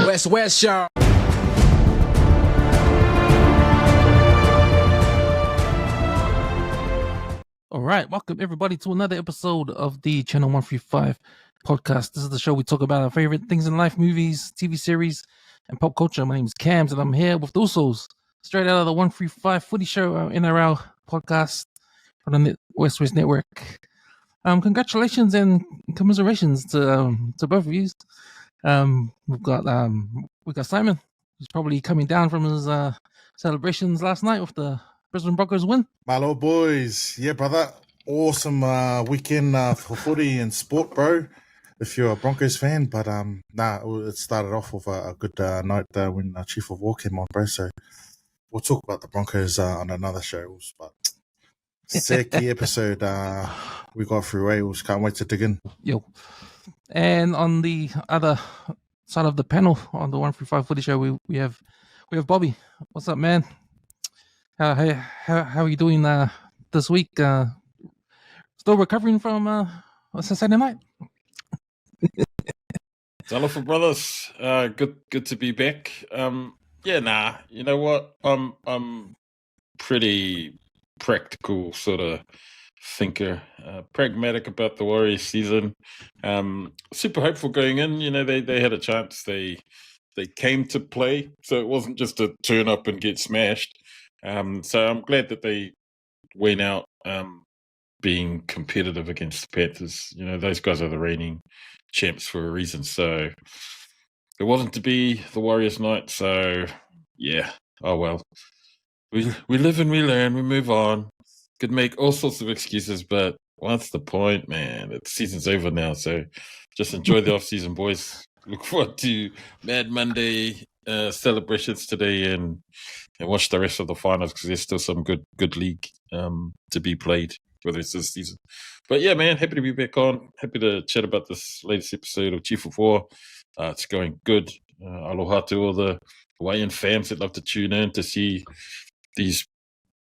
WesWes Show. All right, welcome everybody to another episode of the Channel 135 podcast. This is the show we talk about our favorite things in life, movies, TV series, and pop culture. My name is Cams, and I'm here with the usos, straight out of the 135 Footy Show, our NRL podcast on the WesWes Network. Congratulations and commiserations to both of you. We've got Simon, who's probably coming down from his celebrations last night with the Brisbane Broncos win. My Lord boys, yeah, brother. Awesome weekend for footy and sport, bro. If you're a Broncos fan, but it started off with a good night when Chief of War came on, bro. So we'll talk about the Broncos on another show. But sick episode we got through Wales. Can't wait to dig in. Yo, and on the other side of the panel on the 135 Footy Show, we have Bobby. What's up, man? How are you doing this week? Still recovering from Saturday night? Talofa brothers, good to be back. You know what? I'm pretty practical sort of thinker, pragmatic about the Warriors season. Super hopeful going in. You know, they had a chance. They came to play, so it wasn't just to turn up and get smashed. So I'm glad that they went out being competitive against the Panthers. You know, those guys are the reigning champs for a reason. So it wasn't to be the Warriors night. So yeah, oh well. We live and we learn. We move on. Could make all sorts of excuses, but what's the point, man? The season's over now. So just enjoy the off season, boys. Look forward to Mad Monday celebrations today and watch the rest of the finals because there's still some good league to be played, whether it's this season. But yeah, man, happy to be back on. Happy to chat about this latest episode of Chief of War. It's going good. Aloha to all the Hawaiian fans that love to tune in to see these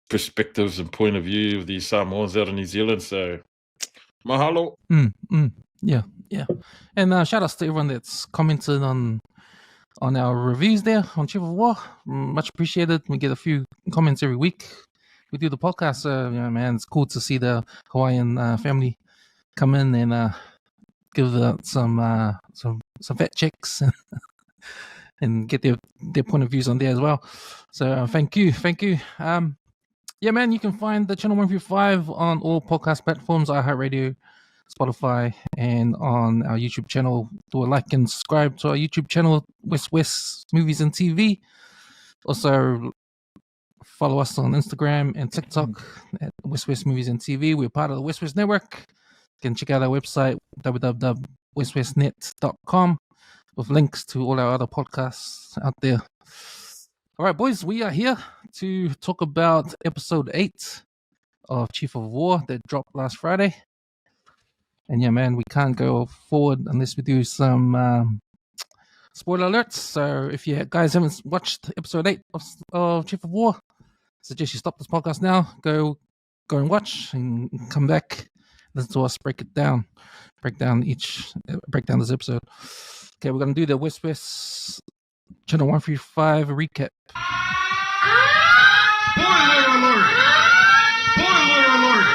perspectives and point of view of these Samoans out of New Zealand. So mahalo. Yeah. And shout outs to everyone that's commented on our reviews there on Chief of War. Much appreciated. We get a few comments every week. We do the podcast, so man, it's cool to see the Hawaiian family come in and give some fact checks and get their point of views on there as well. So thank you. Yeah, man, you can find the Channel 135 on all podcast platforms, iHeartRadio, Spotify, and on our YouTube channel. Do a like and subscribe to our YouTube channel, WesWes Movies and TV. Also, follow us on Instagram and TikTok at WesWes Movies and TV. We're part of the WesWes Network. You can check out our website, www.weswesnet.com, with links to all our other podcasts out there. All right, boys, we are here to talk about episode 8 of Chief of War that dropped last Friday. And yeah, man, we can't go forward unless we do some spoiler alerts. So if you guys haven't watched episode 8 of Chief of War, I suggest you stop this podcast now, go and watch, and come back, listen to us break down this episode. Okay, we're going to do the WesWes Channel 135 recap. Spoiler alert! Spoiler alert!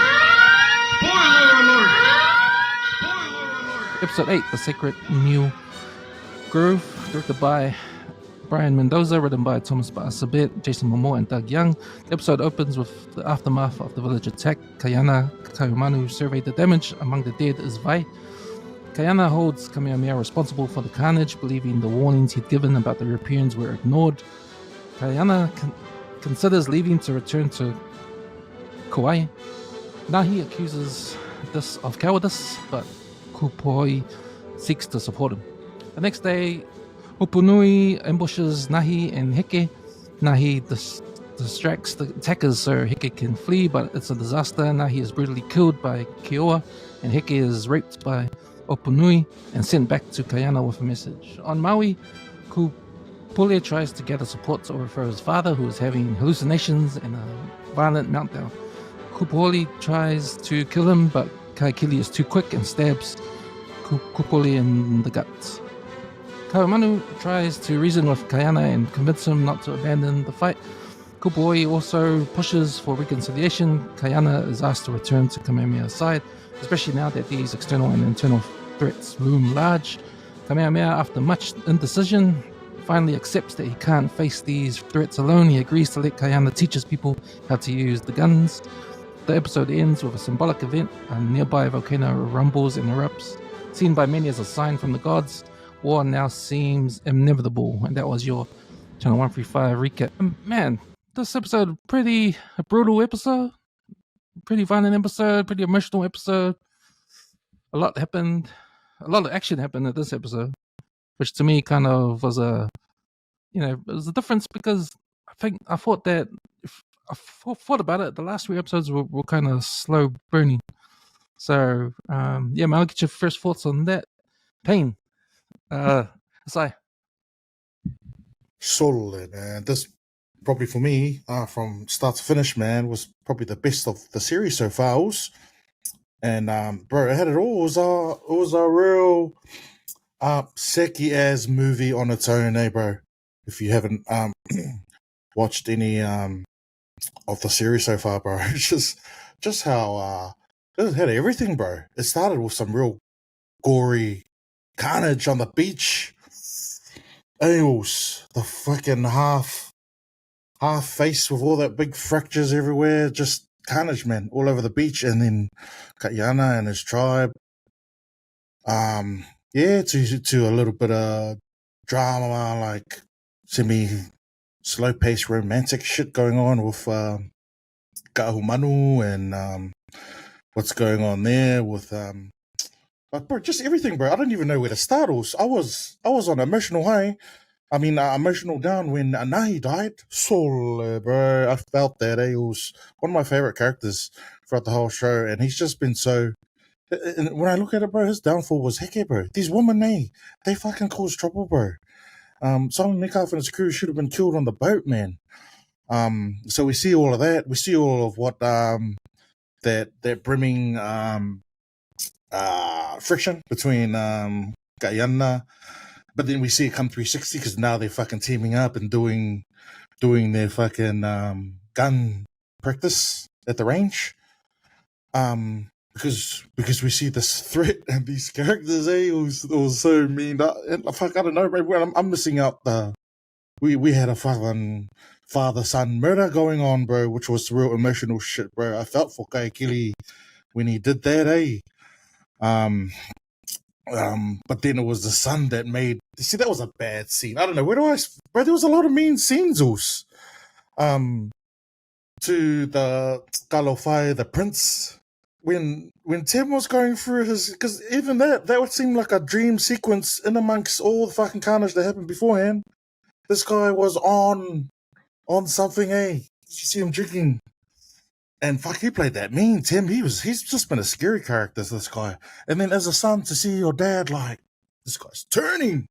Spoiler alert! Spoiler alert! Episode 8, The Sacred New Grove, directed by Brian Mendoza, written by Thomas Baasabet, Jason Momoa, and Doug Young. The episode opens with the aftermath of the village attack. Kaiana Kaiumanu surveyed the damage. Among the dead is Vai. Kaiana holds Kamehameha responsible for the carnage, believing the warnings he'd given about the Europeans were ignored. Kaiana considers leaving to return to Kauai. Nahi accuses this of cowardice, but Kupoi seeks to support him. The next day, Upunui ambushes Nahi and Heke. Nahi distracts the attackers so Heke can flee, but it's a disaster. Nahi is brutally killed by Kioa, and Heke is raped by Opunui and sent back to Kaiana with a message. On Maui, Kupule tries to gather support to overthrow his father, who is having hallucinations and a violent meltdown. Kupule tries to kill him, but Kaikili is too quick and stabs Kupule in the guts. Kaumanu tries to reason with Kaiana and convince him not to abandon the fight. Kupoi also pushes for reconciliation. Kaiana is asked to return to Kamehameha's side, especially now that these external and internal threats loom large. Kamehameha, after much indecision, finally accepts that he can't face these threats alone. He agrees to let Kaiana teach his people how to use the guns. The episode ends with a symbolic event. A nearby volcano rumbles and erupts. Seen by many as a sign from the gods, war now seems inevitable. And that was your Channel 135 recap. Man, this episode, pretty brutal episode. Pretty violent episode, pretty emotional episode. A lot happened. A lot of action happened in this episode, which to me kind of was it was a difference because I thought that if I thought about it, the last 3 episodes were kind of slow burning. So, man, I'll get your first thoughts on that. Pain. Asai. Solid, man. This probably for me, from start to finish, man, was probably the best of the series so far. And bro, it had it all. It was a real Seki as movie on its own, bro. If you haven't watched any of the series so far, bro, it's just how it had everything, bro. It started with some real gory carnage on the beach. Eels, the fucking half face with all that big fractures everywhere, just carnage, man, all over the beach. And then Kaiana and his tribe. To a little bit of drama, like semi slow paced romantic shit going on with Kahumanu and what's going on there with but bro, just everything, bro. I don't even know where to start. I was on emotional high. I mean, emotional down when Nahi died. Soul, bro. I felt that. He was one of my favorite characters throughout the whole show, and he's just been so. And when I look at it, bro, his downfall was heck, bro. These women, they fucking caused trouble, bro. Simon Metcalf and his crew should have been killed on the boat, man. So we see all of that. We see all of what that brimming friction between Guyana, but then we see it come 360 because now they're fucking teaming up and doing their fucking gun practice at the range. Because we see this threat and these characters, it was so mean. I don't know, bro. I'm missing out we had a fucking father-son murder going on, bro, which was real emotional shit, bro. I felt for Kaikili when he did that, but then it was the son that made. See, that was a bad scene. I don't know. Bro, there was a lot of mean scenes, to the Kalofai, the prince. When Tim was going through his, because even that would seem like a dream sequence in amongst all the fucking carnage that happened beforehand. This guy was on something, You see him drinking, and fuck, he played that mean. Tim, he's just been a scary character, this guy. And then as a son, to see your dad like this guy's turning.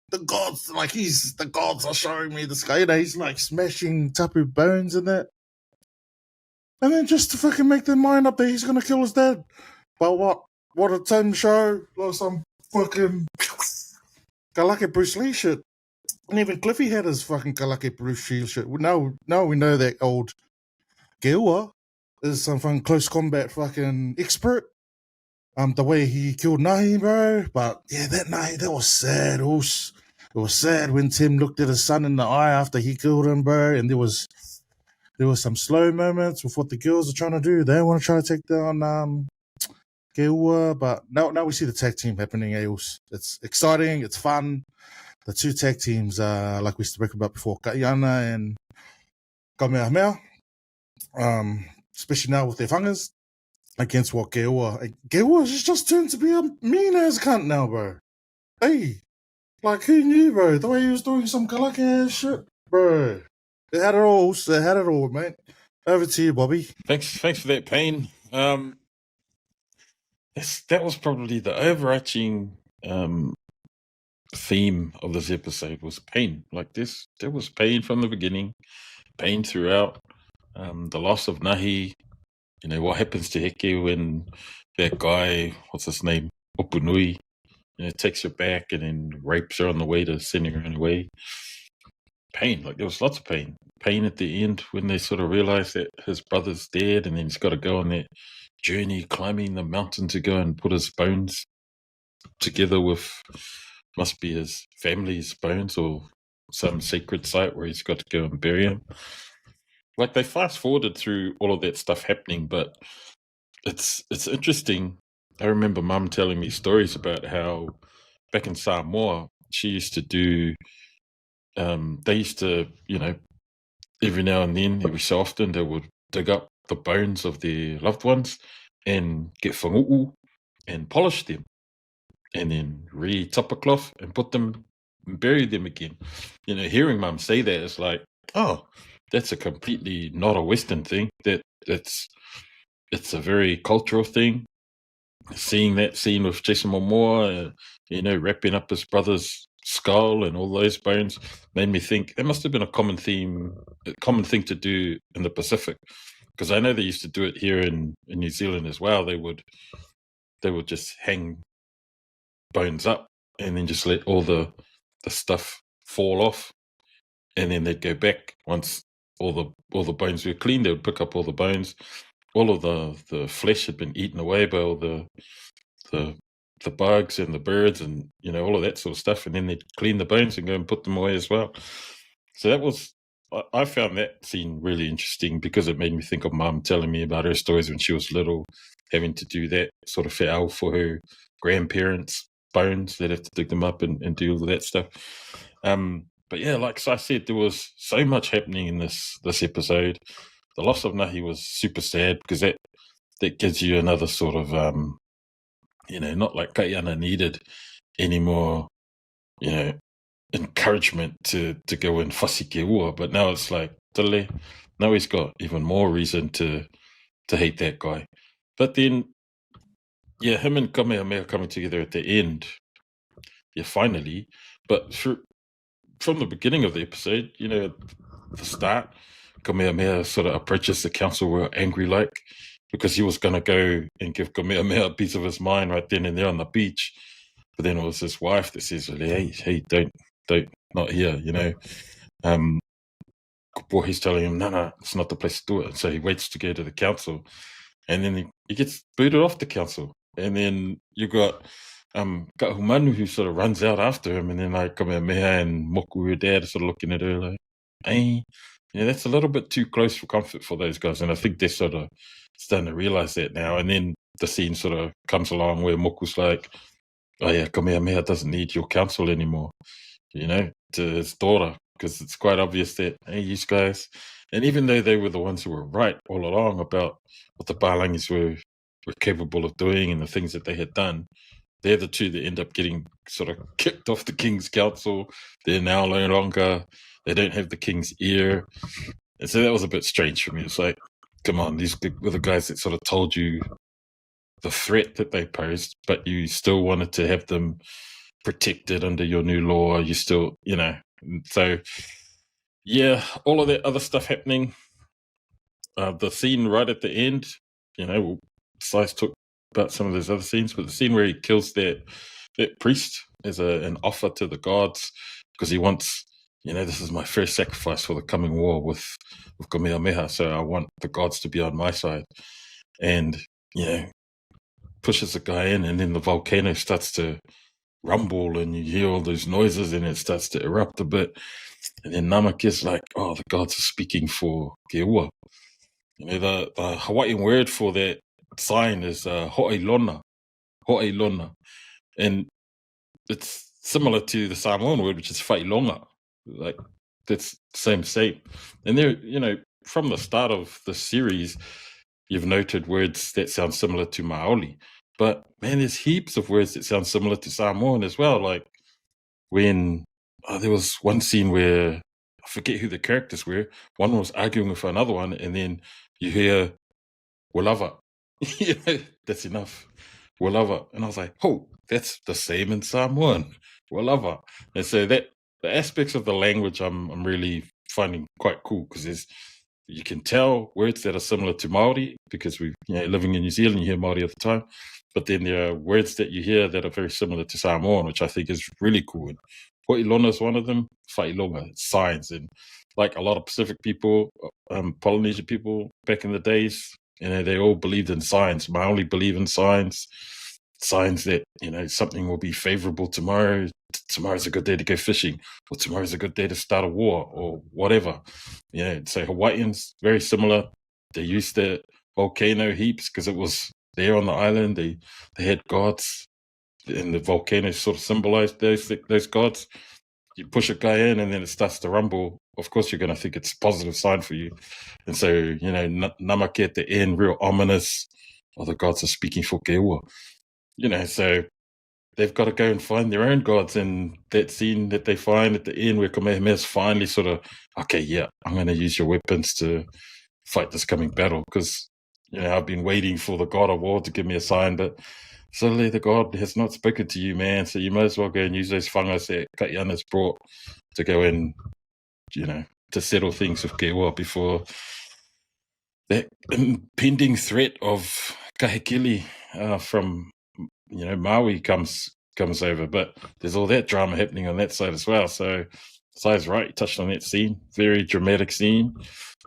The gods, the gods are showing me this guy. He's like smashing Tapu bones and that. And then just to fucking make their mind up that he's gonna kill his dad. But what a Tim show, like some fucking Kalake Bruce Lee shit. And even Cliffy had his fucking Kalake Bruce Lee shit. Now we know that old Geua is some fucking close combat fucking expert. The way he killed Nahi, bro. But yeah, that night, that was sad. It was sad when Tim looked at his son in the eye after he killed him, bro. And there was some slow moments with what the girls are trying to do. They want to try to take down Geua, but now we see the tag team happening. It's exciting. It's fun. The 2 tag teams, like we spoke about before, Kaiana and Kamehameha, especially now with their whangas, against what Geua. Geua just turned to be a mean-ass cunt now, bro. Hey, like who knew, bro? The way he was doing some Kalake ass shit, bro. They had it all, mate. Over to you, Bobby. Thanks for that, Pain. That was probably the overarching theme of this episode was pain. Like this, there was pain from the beginning, pain throughout. The loss of Nahi. What happens to Heke when that guy, what's his name, Opunui, takes her back and then rapes her on the way to sending her away. Pain, like there was lots of pain. Pain at the end when they sort of realize that his brother's dead, and then he's got to go on that journey climbing the mountain to go and put his bones together with, must be his family's bones or some sacred site where he's got to go and bury him. Like they fast forwarded through all of that stuff happening, but it's interesting. I remember Mum telling me stories about how back in Samoa she used to do. They used to, every now and then, every so often, they would dig up the bones of their loved ones and get whangu'u and polish them, and then re-top a cloth and put them and bury them again. Hearing Mum say that is like, oh, that's a completely not a Western thing. It's a very cultural thing. Seeing that scene with Jason Momoa, wrapping up his brother's skull and all those bones made me think it must have been a common thing to do in the Pacific, because I know they used to do it here in New Zealand as well. They would just hang bones up and then just let all the stuff fall off, and then they'd go back once all the bones were clean. They would pick up all the bones. All of the flesh had been eaten away by all the bugs and the birds and all of that sort of stuff, and then they'd clean the bones and go and put them away as well. So I found that scene really interesting because it made me think of Mum telling me about her stories when she was little, having to do that sort of fe'au for her grandparents' bones. They'd have to dig them up and do all of that stuff. But yeah, like I said, there was so much happening in this episode. The loss of Nahi was super sad because that gives you another sort of, not like Kaiana needed any more, encouragement to go and whasi ke ua, but now it's like, tele, now he's got even more reason to hate that guy. But then, yeah, him and Kamehameha coming together at the end, yeah, finally. But from the beginning of the episode, at the start, Kamehameha sort of approaches the council real angry like, because he was going to go and give Kamehameha a piece of his mind right then and there on the beach. But then it was his wife that says, hey, don't, not here, Well, he's telling him, no, it's not the place to do it. So he waits to go to the council, and then he gets booted off the council. And then you got Kahumanu who sort of runs out after him, and then like Kamehameha and Moku, her dad, are sort of looking at her like, hey, that's a little bit too close for comfort for those guys. And I think they're sort of starting to realize that now. And then the scene sort of comes along where Moku's like, oh yeah, Kamehameha doesn't need your counsel anymore, to his daughter, because it's quite obvious that, hey, you guys, and even though they were the ones who were right all along about what the Palangis were capable of doing and the things that they had done, they're the two that end up getting sort of kicked off the king's council. They're now no longer, they don't have the king's ear. And so that was a bit strange for me. It's like, come on, these were the guys that sort of told you the threat that they posed, but you still wanted to have them protected under your new law. You still, so yeah, all of that other stuff happening. The scene right at the end, Slice talked about some of those other scenes, but the scene where he kills that priest as an offer to the gods, because he wants, this is my first sacrifice for the coming war with Kamehameha, so I want the gods to be on my side. And, pushes the guy in, and then the volcano starts to rumble, and you hear all those noises, and it starts to erupt a bit. And then Namak is like, oh, the gods are speaking for Keua. The Hawaiian word for that sign is ho'ailona. And it's similar to the Samoan word, which is whailonga. Like, that's same. And there, from the start of the series, you've noted words that sound similar to Maoli. But, man, there's heaps of words that sound similar to Samoan as well. Like, when there was one scene where, I forget who the characters were, one was arguing with another one, and then you hear, Walava. That's enough. Walava. And I was like, oh, that's the same in Samoan. Walava. And so the aspects of the language I'm really finding quite cool, because there's, you can tell words that are similar to Māori because we've living in New Zealand, you hear Māori at the time. But then there are words that you hear that are very similar to Samoan, which I think is really cool. And Po'ilona is one of them. Whailonga, signs. And like a lot of Pacific people, Polynesian people back in the days, they all believed in signs. Maoli believe in signs. Signs that, something will be favorable tomorrow. Tomorrow's a good day to go fishing, or tomorrow's a good day to start a war, or whatever. So Hawaiians, very similar. They used the volcano heaps because it was there on the island. They had gods, and the volcanoes sort of symbolized those gods. You push a guy in, and then it starts to rumble. Of course, you're going to think it's a positive sign for you. And so, namake at the end, real ominous. Oh, the gods are speaking for Keua. So they've got to go and find their own gods. And that scene that they find at the end where Kamehameha's finally sort of, okay, yeah, I'm going to use your weapons to fight this coming battle. Because, I've been waiting for the god of war to give me a sign, but suddenly the god has not spoken to you, man. So you might as well go and use those whangas that Kaiana's brought to go and, to settle things with Keua before that impending threat of kahekili from Maui comes over. But there's all that drama happening on that side as well. So Sai's right, he touched on that scene. Very dramatic scene.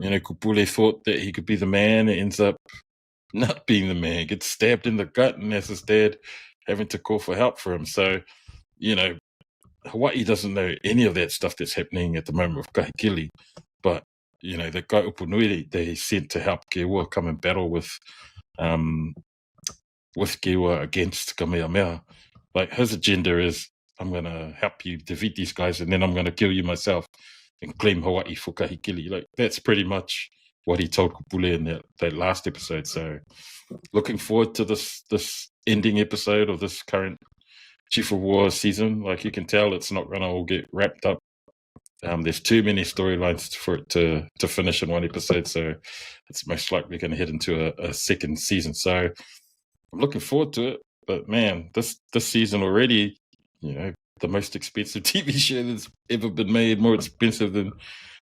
Kupule thought that he could be the man. It ends up not being the man. Gets stabbed in the gut, and that's his dad having to call for help for him. So, Hawaii doesn't know any of that stuff that's happening at the moment with kahekili. But, the Kai Upunui they sent to help Keua come and battle with Keua against Kamehameha. Like, his agenda is, I'm going to help you defeat these guys, and then I'm going to kill you myself and claim Hawaii for kahekili. Like, that's pretty much what he told Kupule in that last episode. So, looking forward to this ending episode of this current Chief of War season. Like, you can tell it's not going to all get wrapped up. There's too many storylines for it to finish in one episode, so it's most likely going to head into a second season. So I'm looking forward to it. But man, this season already, the most expensive TV show that's ever been made, more expensive than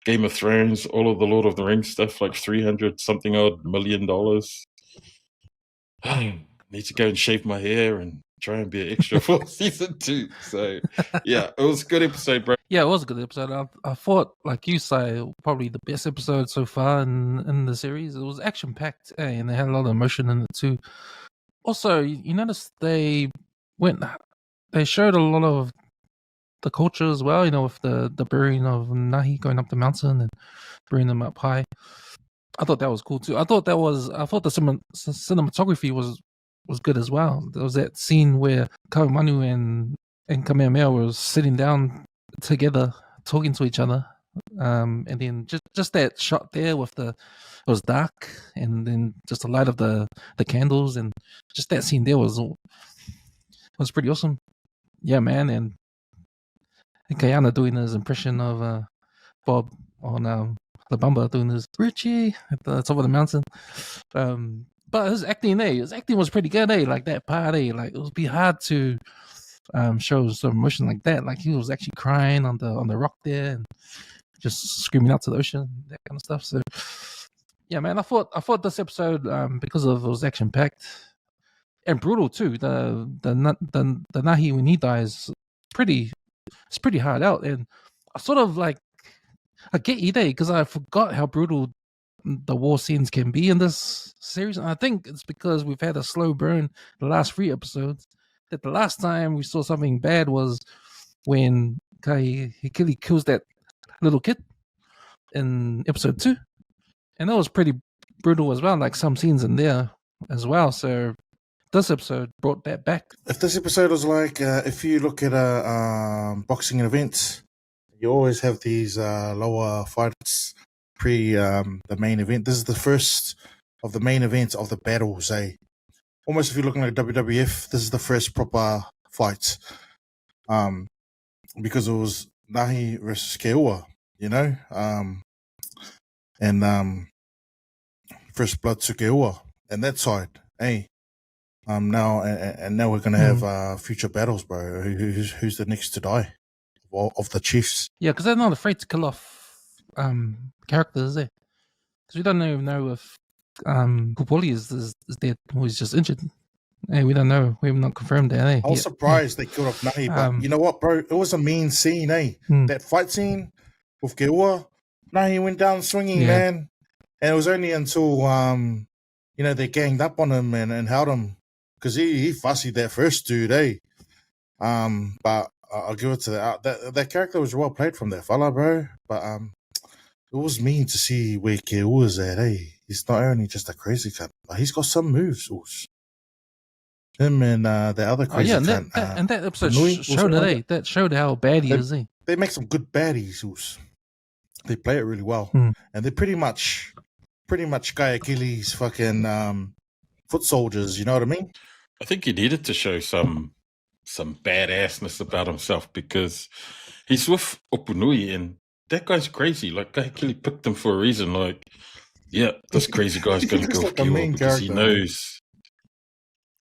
Game of Thrones, all of the Lord of the Rings stuff, like $300-something odd million. I need to go and shave my hair and try and be an extra for season 2. So yeah, it was a good episode, bro. Yeah, it was a good episode. I thought, like you say, probably the best episode so far in the series. It was action packed, and they had a lot of emotion in it too. Also, you notice they showed a lot of the culture as well. With the burying of Nahi going up the mountain and burying them up high. I thought that was cool too. I thought the cinematography was good as well. There was that scene where Kaumanu and Kamehameha were sitting down together, talking to each other, and then just that shot there with it was dark, and then just the light of the candles, and just that scene there was pretty awesome. Yeah, man, and Kayana doing his impression of Bob on the Bumba doing his Richie at the top of the mountain. But his acting was pretty good, like that part, like it would be hard to show some emotion like that. Like he was actually crying on the rock there and just screaming out to the ocean, that kind of stuff. So yeah, man, I thought this episode, because of it was action packed and brutal too. The Nahi when he dies, it's pretty hard out, and I sort of like I get you there because I forgot how brutal the war scenes can be in this series, and I think it's because we've had a slow burn the last 3 episodes. That the last time we saw something bad was when Hikili kills that little kid in episode 2, and that was pretty brutal as well. Like some scenes in there as well. So this episode brought that back. If this episode was like, if you look at a boxing event, you always have these lower fights pre the main event. This is the first of the main events of the battles, eh? Almost if you're looking like WWF, this is the first proper fight. Because it was Nahi versus Keua, and first blood to Keua and that side, eh? Now we're gonna have future battles, bro. Who's the next to die of the chiefs? Yeah, because they're not afraid to kill off characters, eh? Because we don't even know if Kupoli is dead or he's just injured. Hey, we don't know. We've not confirmed that. Eh? I was surprised they killed off Nahi, but you know what, bro? It was a mean scene, eh? That fight scene with Geua, Nahi went down swinging, man. And it was only until, they ganged up on him and held him. Because he fussied that first dude, eh? But I'll give it to that character was well played from that fella, bro. But it was mean to see where Geua was at, eh? He's not only just a crazy cunt, but he's got some moves, also. Him and the other crazy cunt. And that episode showed it, eh? That showed how bad he is, eh? They make some good baddies, also. They play it really well. And they're pretty much Guy Achilles' fucking foot soldiers, you know what I mean? I think he needed to show some badassness about himself because he's with Opunui and that guy's crazy. Like, Guy Achilles picked him for a reason. Like, yeah, this crazy guy's going to go like kill him because he knows.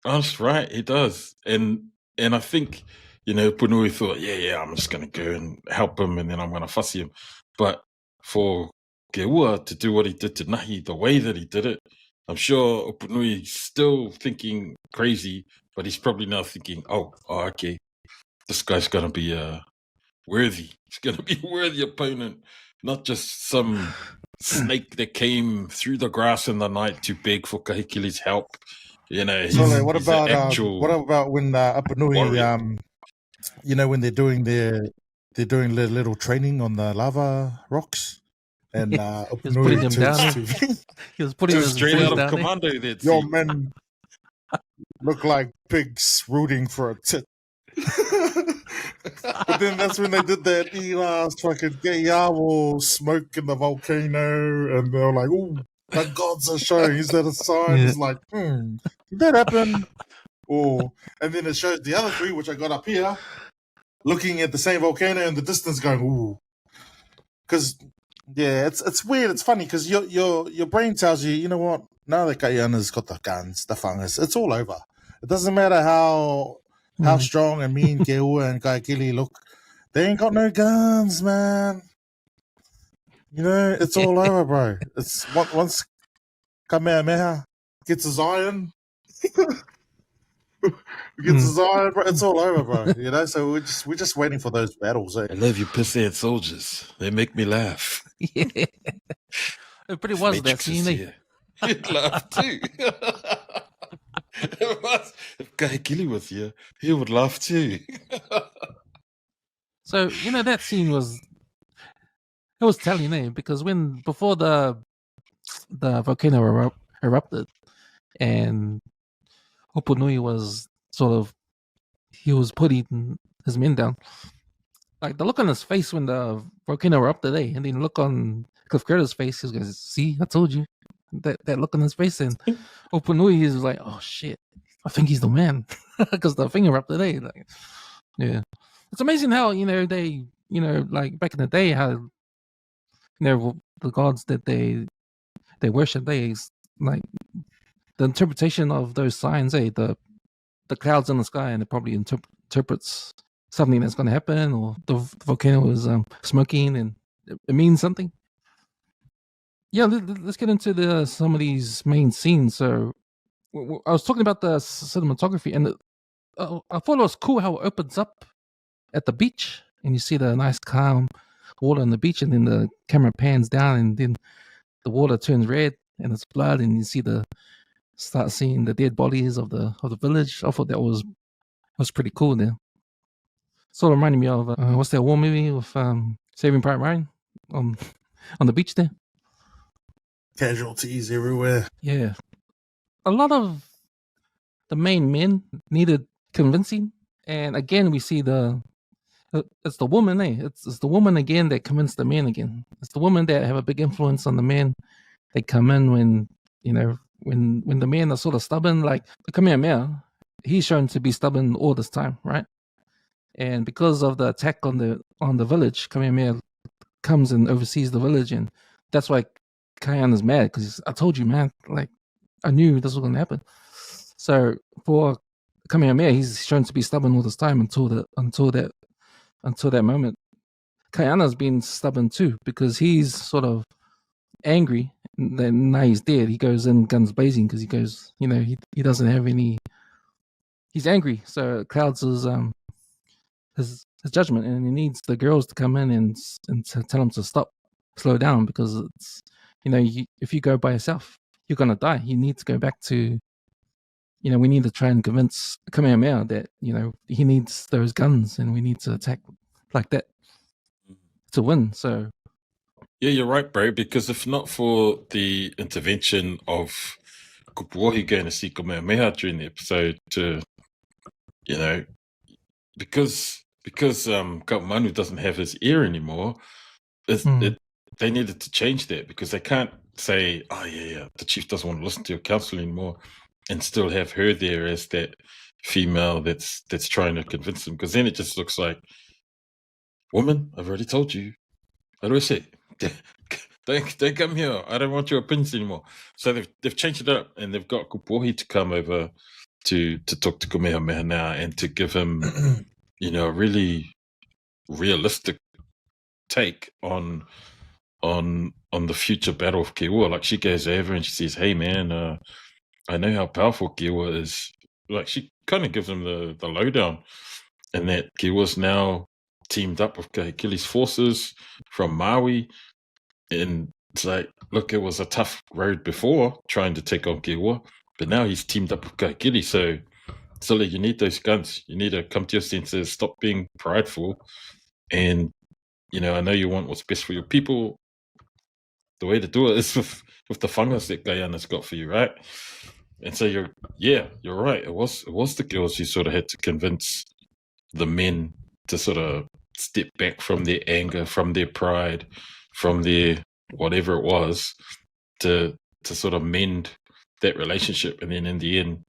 That's right, he does. And I think, Opunui thought, yeah, I'm just going to go and help him and then I'm going to fussy him. But for Geua to do what he did to Nahi, the way that he did it, I'm sure Opunui's still thinking crazy, but he's probably now thinking, oh, okay, this guy's going to be worthy. He's going to be a worthy opponent, not just some snake that came through the grass in the night to beg for Kahikili's help. So what about when Opunui, when they're doing their little training on the lava rocks? And he was putting them down. He was putting them straight out of Commando. Your men look like pigs rooting for a tit. But then that's when they did that last fucking Yabo smoke in the volcano, and they were like, "Ooh, the gods are showing." Is that a sign? It's like, did that happen? Oh, and then it shows the other three, which I got up here, looking at the same volcano in the distance, going, "Ooh," because. Yeah, it's weird. It's funny because your brain tells you, you know what? Now that Kayana's got the guns, the fungus, it's all over. It doesn't matter how strong and mean Geua and Kaikili look. They ain't got no guns, man. It's all over, bro. It's once Kamehameha gets his iron, bro, it's all over, bro. So we're just waiting for those battles. Eh? I love you, pissant soldiers. They make me laugh. Yeah, it pretty was that scene. He'd laugh too. If Guy Gilly was here, he would laugh too. So that scene was telling, eh? Because before the volcano erupted, and Opunui was he was putting his men down. Like the look on his face when the volcano erupted, and then look on Cliff Curtis' face, he was going, "See, I told you." That look on his face, and Opunui is like, "Oh shit, I think he's the man," because the thing erupted. Like, yeah, it's amazing how they like back in the day how the gods that they worship, like the interpretation of those signs, the clouds in the sky, and it probably interprets something that's going to happen, or the volcano is smoking and it means something. Yeah, let's get into some of these main scenes. So I was talking about the cinematography, and I thought it was cool how it opens up at the beach, and you see the nice calm water on the beach, and then the camera pans down, and then the water turns red, and it's blood, and you start seeing the dead bodies of the village. I thought that was pretty cool there. Sort of reminded me of what's that war movie with Saving Private Ryan on the beach there. Casualties everywhere. Yeah, a lot of the main men needed convincing, and again we see it's the woman, It's the woman again that convinced the men again. It's the woman that have a big influence on the men. They come in when when the men are sort of stubborn, like Kamehameha. He's shown to be stubborn all this time, right? And because of the attack on the village, Kamehameha comes and oversees the village, and that's why Kayan is mad, because I told you, man, like I knew this was going to happen. So for Kamehameha, he's shown to be stubborn all this time until that moment. Kayana's been stubborn too, because he's sort of angry then now he's dead. He goes in guns blazing because he goes, he doesn't have any. He's angry, so it clouds his judgment, and he needs the girls to come in and to tell him to stop, slow down, because it's if you go by yourself, you're gonna die. You need to go back to. We need to try and convince Kamehameha that he needs those guns, and we need to attack like that to win. So. Yeah, you're right, bro, because if not for the intervention of Kupuohi going to see Kamehameha during the episode to, because Kaumanu doesn't have his ear anymore, they needed to change that, because they can't say, oh, yeah, the chief doesn't want to listen to your counsel anymore, and still have her there as that female that's trying to convince them, because then it just looks like, woman, I've already told you. How do I say? Don't come here. I don't want your opinions anymore. So they've changed it up, and they've got Kupuohi to come over to talk to Kamehameha now, and to give him, a really realistic take on the future battle of Kiwa. Like, she goes over and she says, "Hey man, I know how powerful Kiwa is." Like, she kind of gives him the lowdown, and that Kiwa's now teamed up with Kahekili's forces from Maui. And it's like, look, it was a tough road before trying to take on Kiwa, but now he's teamed up with Kahekili. So Sile, you need those guns. You need to come to your senses, stop being prideful. And, I know you want what's best for your people. The way to do it is with the fungus that Guyana's got for you, right? And so you're right. It was the girls who sort of had to convince the men to sort of step back from their anger, from their pride, from their whatever it was, to sort of mend that relationship. And then in the end,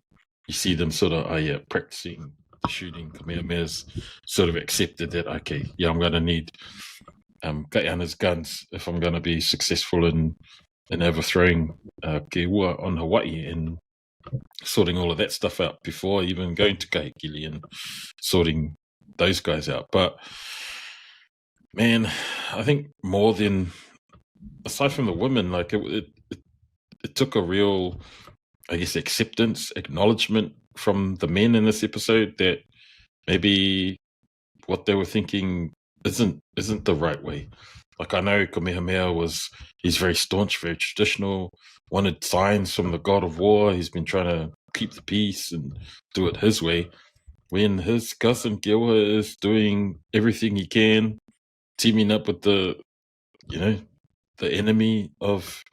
you see them sort of practicing the shooting. Kamehameha's sort of accepted that, okay, yeah, I'm going to need Guyana's guns if I'm going to be successful in overthrowing Kiwa on Hawaii, and sorting all of that stuff out before even going to Kahekili and sorting those guys out. But man, I think more than, aside from the women, like it took a real, I guess, acceptance, acknowledgement from the men in this episode that maybe what they were thinking isn't the right way. Like, I know Kamehameha he's very staunch, very traditional, wanted signs from the god of war. He's been trying to keep the peace and do it his way, when his cousin Gilwa is doing everything he can, teaming up with the enemy of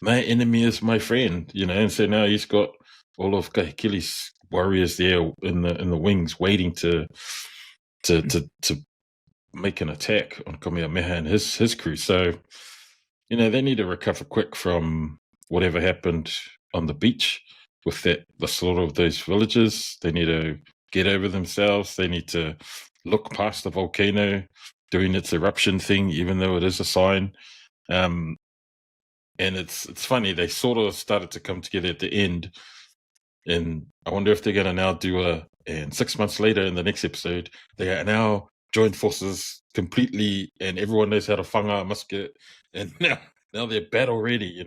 my enemy is my friend, and so now he's got all of Kahekili's warriors there in the wings, waiting to make an attack on Kamehameha and his crew. So, they need to recover quick from whatever happened on the beach with the slaughter of those villages. They need to get over themselves. They need to look past the volcano doing its eruption thing, even though it is a sign. And it's funny, they sort of started to come together at the end, and I wonder if they're going to now do and 6 months later in the next episode, they are now joined forces completely, and everyone knows how to whanga a musket, and now they're battle ready,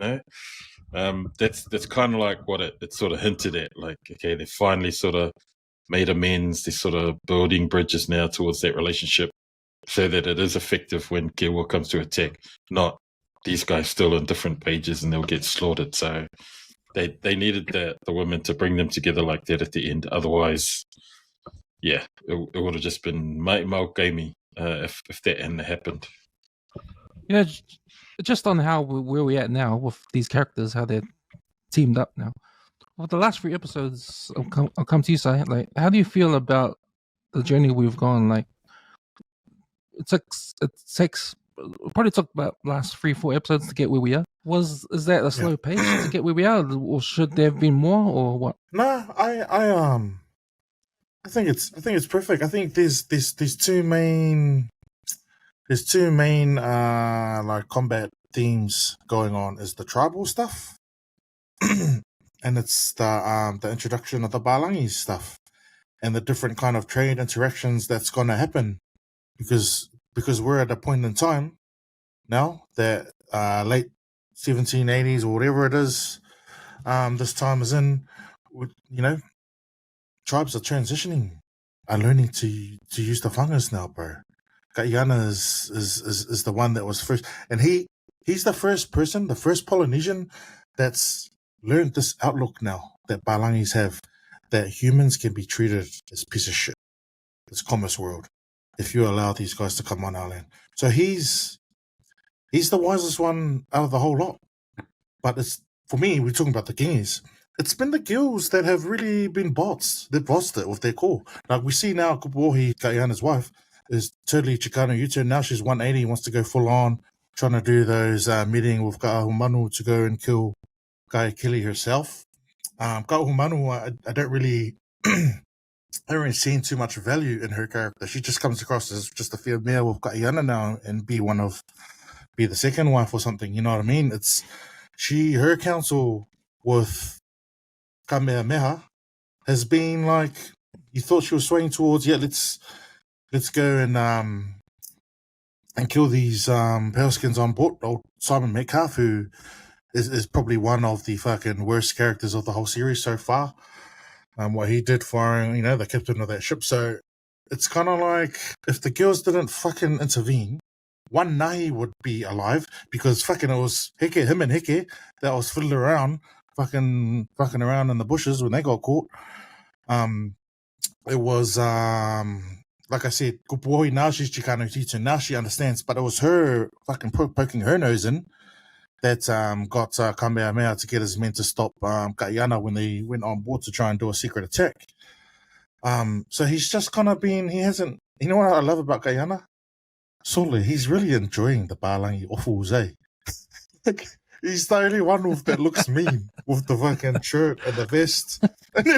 That's kind of like what it sort of hinted at, like, okay, they finally sort of made amends. They're sort of building bridges now towards that relationship, so that it is effective when Kiwa comes to attack, not these guys still on different pages and they'll get slaughtered. So they needed the women to bring them together like that at the end. Otherwise, yeah, it would have just been Maukami if that hadn't happened. Just on where we're at now with these characters, how they're teamed up now. Well, the last 3 episodes, I'll come to you, Si. Like, how do you feel about the journey we've gone? Like, it takes probably took about last 3-4 episodes to get where we are. Is that a slow pace to get where we are, or should there have been more, or what? No, I think it's perfect. I think there's two main like combat themes going on. Is the tribal stuff, and it's the introduction of the Balangi stuff, and the different kind of trade interactions that's going to happen, because we're at a point in time now that late 1780s or whatever it is. This time is in. Tribes are transitioning, are learning to use the fungus now, bro. Kaiana is the one that was first, and he's the first person, the first Polynesian that's learned this outlook now that Palangis have, that humans can be treated as piece of shit. It's commerce world if you allow these guys to come on our land. So he's the wisest one out of the whole lot. But for me, we're talking about the Kingis. It's been the gills that have really been bots. They've bossed it with their call. Like we see now, Kupuohi, Kaiana's wife, is totally Chicano U-turn. Now she's 180, wants to go full on, trying to do those meeting with Ka'ahumanu to go and kill Kaikili herself. Ka'ahumanu, I don't really... I haven't seen too much value in her character. She just comes across as just a female with Kaiana now and be the second wife or something. You know what I mean? Her counsel with Kamehameha has been like, you thought she was swaying towards, let's go and kill these pale-skins on board. Old Simon Metcalf, who is probably one of the fucking worst characters of the whole series so far. What he did for, the captain of that ship. So it's kind of like, if the girls didn't fucking intervene, one Nahi would be alive, because fucking it was him and Heke that was fiddling around, fucking around in the bushes when they got caught. It was, like I said, Kupuohi, now she's Chicano Titu, now she understands, but it was her fucking poking her nose in that got Kamehameha to get his men to stop Kaiana when they went on board to try and do a secret attack. So he's just kind of been, he hasn't, you know what I love about Kaiana? Sole, he's really enjoying the Palangi offals, eh? He's the only one that looks mean with the fucking shirt and the vest. And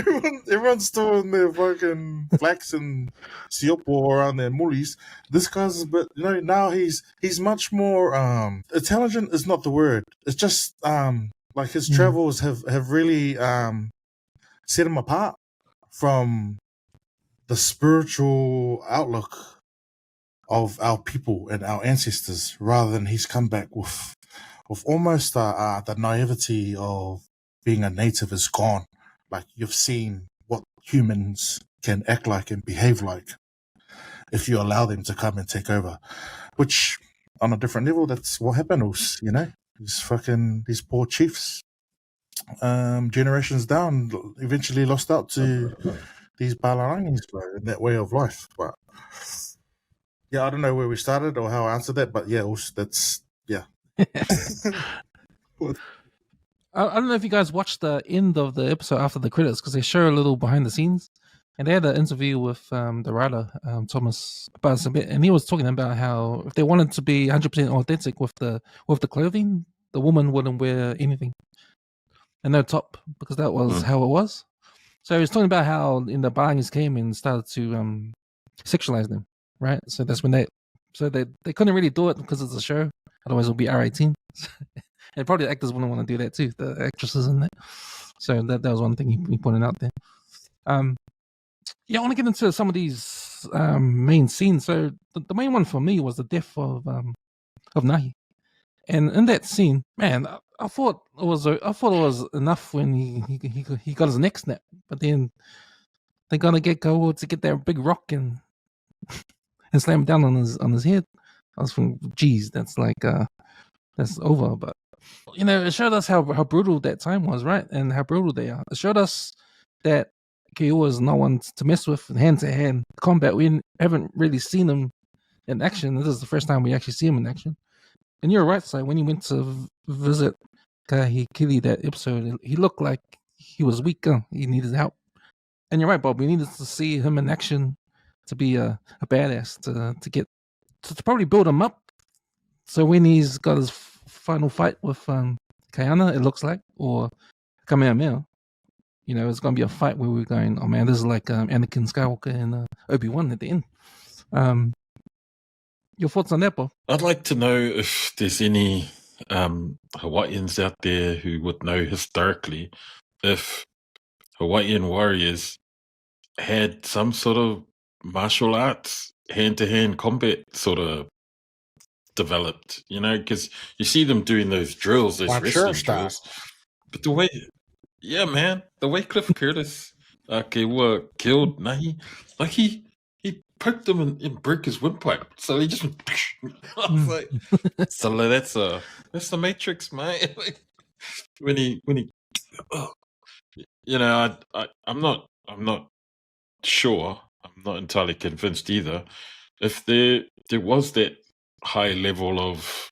everyone's still in their fucking flax and siopo around their mullies. This guy's a bit, now he's much more, intelligent is not the word. It's just, like his travels have really, set him apart from the spiritual outlook of our people and our ancestors, rather than he's come back with almost the naivety of being a native is gone. Like, you've seen what humans can act like and behave like if you allow them to come and take over. Which, on a different level, that's what happened, these poor chiefs, generations down, eventually lost out to these Balarangis, in that way of life. But yeah, I don't know where we started or how I answered that, but yeah, that's, yeah. I don't know if you guys watched the end of the episode after the credits, because they show a little behind the scenes, and they had an interview with the writer Thomas Basabit, and he was talking about how if they wanted to be 100% authentic with the clothing, the woman wouldn't wear anything and no top, because that was how it was. So he was talking about how in the Balangis came and started to sexualize them, right? So that's when they couldn't really do it because it's a show, otherwise it'll be R18. And probably the actors wouldn't want to do that too, the actresses in that. So that was one thing he pointed out there. I want to get into some of these main scenes. So the main one for me was the death of Nahi. And in that scene, man, I thought it was enough when he got his neck snapped, but then they're gonna get that big rock and slam it down on his head. I was from, geez, that's like that's over. But it showed us how brutal that time was, right? And how brutal they are. It showed us that Kyo is no one to mess with hand to hand combat. We haven't really seen him in action. This is the first time we actually see him in action. And you're right, so when he went to visit Kahikili that episode, he looked like he was weak. He needed help. And you're right, Bob. We needed to see him in action to be a badass, to probably build him up. So when he's got his final fight with Kaiana, it looks like, or Kamehameha, it's going to be a fight where we're going, oh man, this is like Anakin Skywalker and Obi-Wan at the end. Your thoughts on that, Bob? I'd like to know if there's any Hawaiians out there who would know historically if Hawaiian warriors had some sort of martial arts, hand-to-hand combat sort of developed, you know, because you see them doing those drills, those I'm wrestling sure, Star. drills. But the way, yeah, man, the way Cliff Curtis were killed, he poked him and broke his windpipe. So he just went, I was like, so that's the Matrix, man. Like, when he you know, I'm not sure. I'm not entirely convinced either. If there was that high level of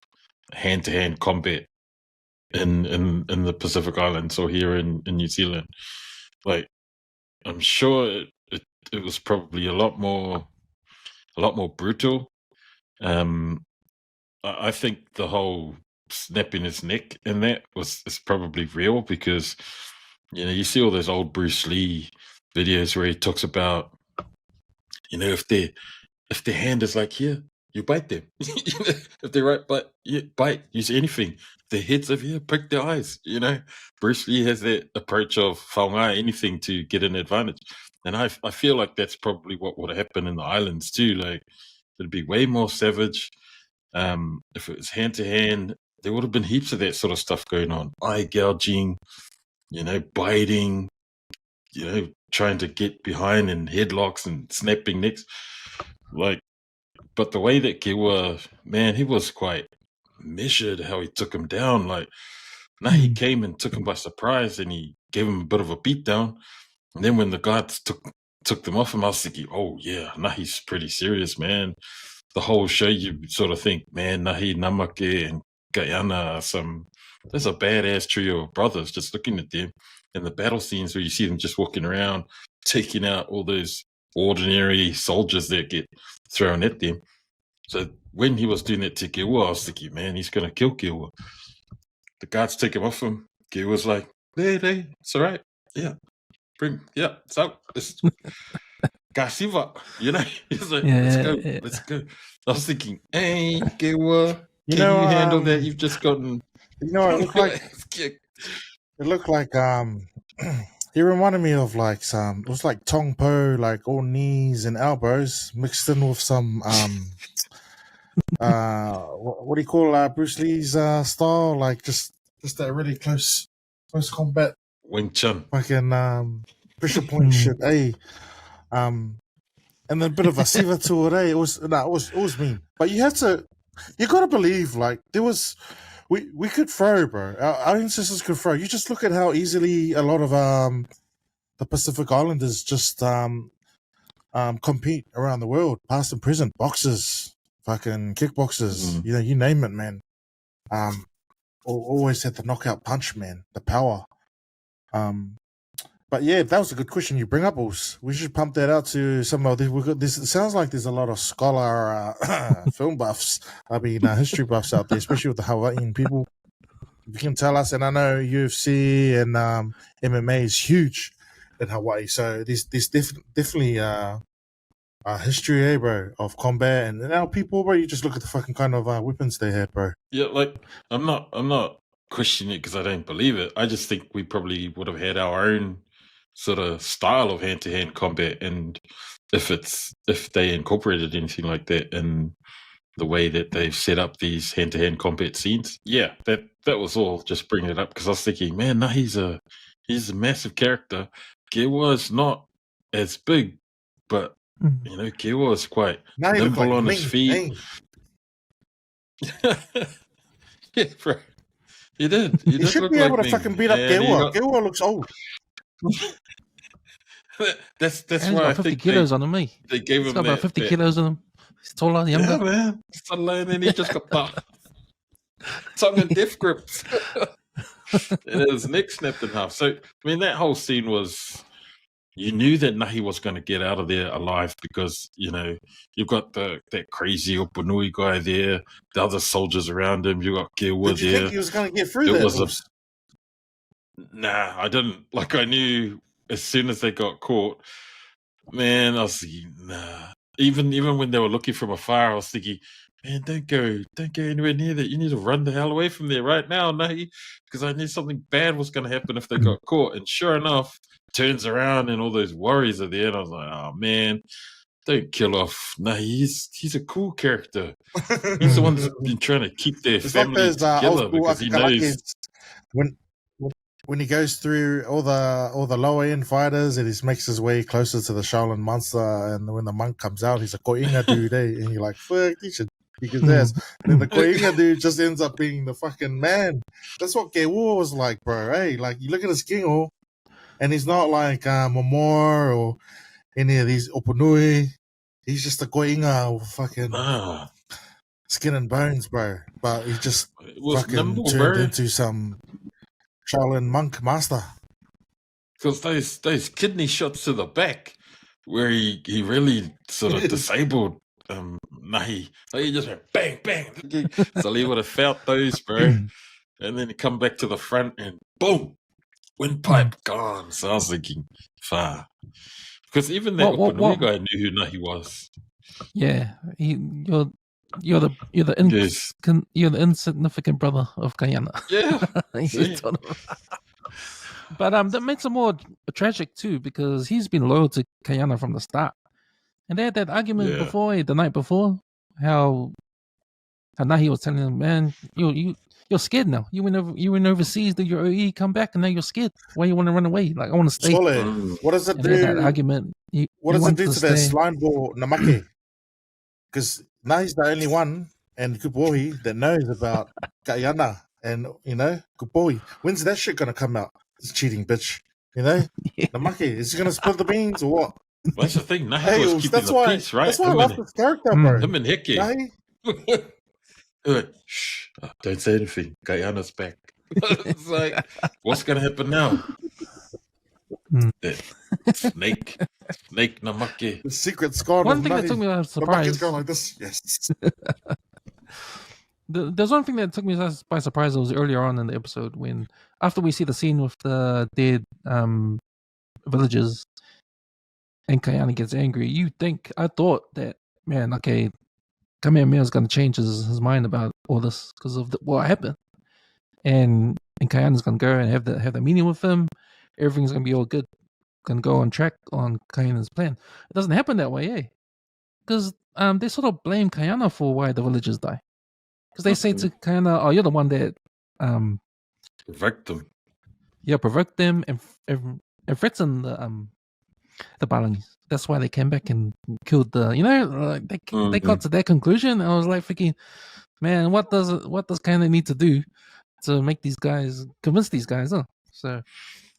hand-to-hand combat in the Pacific Islands or here in New Zealand, like I'm sure it was probably a lot more brutal. I think the whole snapping his neck and that is probably real because you know you see all those old Bruce Lee videos where he talks about, you know, if their hand is like here, you bite them. You know, if they're right, but you bite, use anything. If their heads over here, prick their eyes. You know, Bruce Lee has that approach of whaonga, anything to get an advantage. And I feel like that's probably what would happen in the islands too. Like it'd be way more savage. If it was hand to hand, there would have been heaps of that sort of stuff going on. Eye gouging, you know, biting, you know, trying to get behind and headlocks and snapping necks. Like, but the way that Kiwa, man, he was quite measured how he took him down. Like, now he came and took him by surprise and he gave him a bit of a beat down. And then when the guards took them off him, I was thinking, oh yeah, now he's pretty serious, man. The whole show, you sort of think, man, Nahi, Namake, and Guyana are there's a badass trio of brothers. Just looking at them in the battle scenes where you see them just walking around, taking out all those ordinary soldiers that get thrown at them. So when he was doing that to Kiwa, I was thinking, man, he's going to kill Kiwa. The guards take him off him. Kiwa's like, hey, it's all right. Yeah, it's out. It's Gasiva, you know? He's like, let's go. I was thinking, hey, Kiwa, can you handle that? You've just gotten... You know, it looked like he reminded me of like it was like Tong Po, like all knees and elbows mixed in with some what do you call Bruce Lee's style, like just that really close combat Wing Chun, fucking pressure point shit, and then a bit of a siva to it, it was mean. But you gotta believe, like there was. We could throw, bro. Our ancestors could throw. You just look at how easily a lot of the Pacific Islanders just compete around the world, past and present. Boxers, fucking kickboxers, you know, you name it, man. Always had the knockout punch, man, the power. But yeah, that was a good question you bring up, Us. We should pump that out to some of this. It sounds like there's a lot of scholar film buffs. I mean, history buffs out there, especially with the Hawaiian people. If you can tell us, and I know UFC and MMA is huge in Hawaii, so there's definitely a history, bro, of combat. And now people, bro, you just look at the fucking kind of weapons they had, bro. Yeah, like I'm not questioning it because I don't believe it. I just think we probably would have had our own sort of style of hand-to-hand combat, and if they incorporated anything like that in the way that they've set up these hand-to-hand combat scenes, yeah, that was all just bringing it up because I was thinking, man, no, he's a massive character. Gewa is not as big, but you know, Gewa is quite nimble on his feet. Yeah, bro. He did. He should be able to fucking beat up Gewa. Gewa looks old. That's why I got 50 think kilos on him. They gave him about 50 kilos on him. He's taller, younger. Yeah, man. And then he just got the tongue and death grips. And his neck snapped in half. So I mean, that whole scene was. You knew that Nahi was going to get out of there alive because, you know, you've got that crazy Opanui guy there, the other soldiers around him, you got Gewa there. Did you think he was going to get through that? Nah, I didn't. Like, I knew as soon as they got caught, man, I was thinking, nah. Even when they were looking from afar, I was thinking, man, don't go anywhere near that. You need to run the hell away from there right now, Nahi, because I knew something bad was going to happen if they got caught. And sure enough, turns around and all those warriors are there, and I was like, oh man. don't kill off. No, he's a cool character. He's the one that's been trying to keep their It's like family those old together school because he knows. akakalakes when he goes through all the lower end fighters and he makes his way closer to the Shaolin monster, and when the monk comes out, he's a koinga dude, and you're like, fuck, he should kick his ass. And then the koinga dude just ends up being the fucking man. That's what Gewo was like, bro. Hey, like you look at his Kingo, and he's not like Momor or any of these Opunui. He's just a koinga with fucking skin and bones, bro. But he just fucking nimble, turned bro. into some Shaolin monk master. Because those kidney shots to the back, where he really sort of disabled Nahi. Like he just went bang, bang. So he would have felt those, bro. And then he come back to the front and boom, windpipe gone. So I was thinking, far. Because even that Opunui guy knew who Nahi was. Yeah, you're the insignificant brother of Kayana. Yeah. But that makes it more tragic too, because he's been loyal to Kayana from the start. And they had that argument the night before, how Nahi was telling him, man, you're scared now. You went overseas, did your OE come back, and now you're scared. Why you want to run away? Like, I want to stay. What does it do? That argument. What does it do to that slime ball Namake? Because Nahi's the only one, and Kupohi, that knows about Kayana and, Kupohi. When's that shit going to come out? This cheating bitch. Namake, is he going to spill the beans or what? Well, that's the thing. Nahi was keeping the peace, right? That's why I love this character, bro. Him and Heke. Shh, don't say anything. Guyana's back. It's like, what's going to happen now? Snake Namake. The secret scar. One thing that took me by surprise. Namake's going like this. Yes. There's one thing that took me by surprise. It was earlier on in the episode when, after we see the scene with the dead villagers, and Kayana gets angry. I thought that, man, okay, Kamehameha is going to change his mind about all this because of what happened, and Kayana's going to go and have the meeting with him. Everything's going to be all good, going to go on track on Kayana's plan. It doesn't happen that way, eh? Because they sort of blame Kayana for why the villagers die. Because they say to Kayana, "Oh, you're the one that provoked them." Yeah, provoked them and threatened the Balangis. That's why they came back and killed they got to that conclusion. I was like thinking, man, what does Kayana need to do to make convince these guys? Huh? So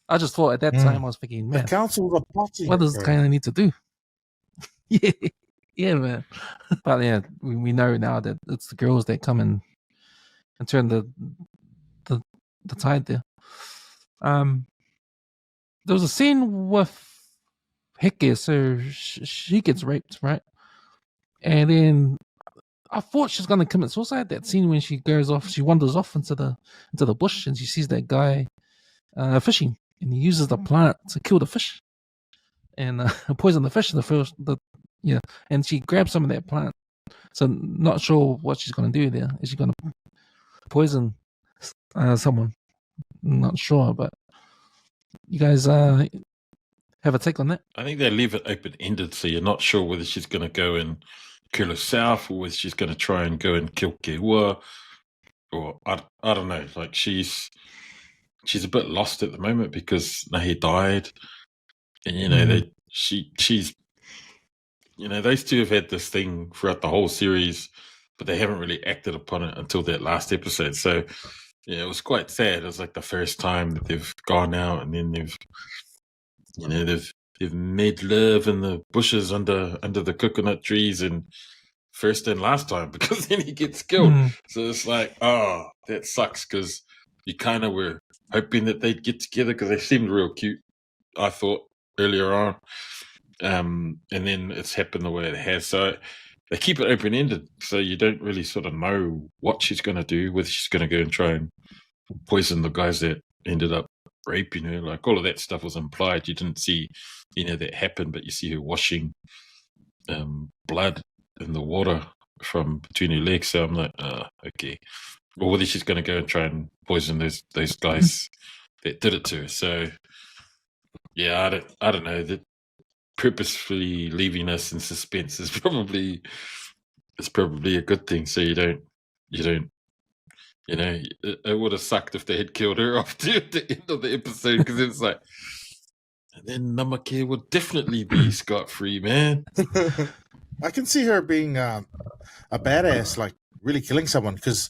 I just thought at that time I was thinking, man, the council are party. What does Kayana need to do? yeah, man. But yeah, we know now that it's the girls that come and turn the tide there. There was a scene with Heke, so she gets raped, right? And then I thought she's gonna commit suicide. That scene when she wanders off into the bush and she sees that guy fishing, and he uses the plant to kill the fish and poison the fish. And she grabs some of that plant. So not sure what she's gonna do there. Is she gonna poison someone? Not sure, but you guys have a take on that? I think they leave it open-ended, so you're not sure whether she's going to go and kill herself or whether she's going to try and go and kill Keua, or I don't know. Like she's a bit lost at the moment because Nahi died, and she's those two have had this thing throughout the whole series, but they haven't really acted upon it until that last episode. So yeah, it was quite sad. It was like the first time that they've gone out and then they've made love in the bushes under the coconut trees, and first and last time, because then he gets killed. So it's like, oh, that sucks, because you kind of were hoping that they'd get together because they seemed real cute, I thought, earlier on. And then it's happened the way it has. So they keep it open-ended, so you don't really sort of know what she's going to do, whether she's going to go and try and poison the guys that ended up raping her. Like all of that stuff was implied. You didn't see, that happen, but you see her washing blood in the water from between her legs. So I'm like, okay. Or whether she's going to go and try and poison those guys that did it to her. So yeah, I don't know. purposefully leaving us in suspense is probably a good thing. So you don't. You know, it would have sucked if they had killed her after the end of the episode, because it's like, and then Namake would definitely be scot-free, man. I can see her being a badass, like really killing someone, because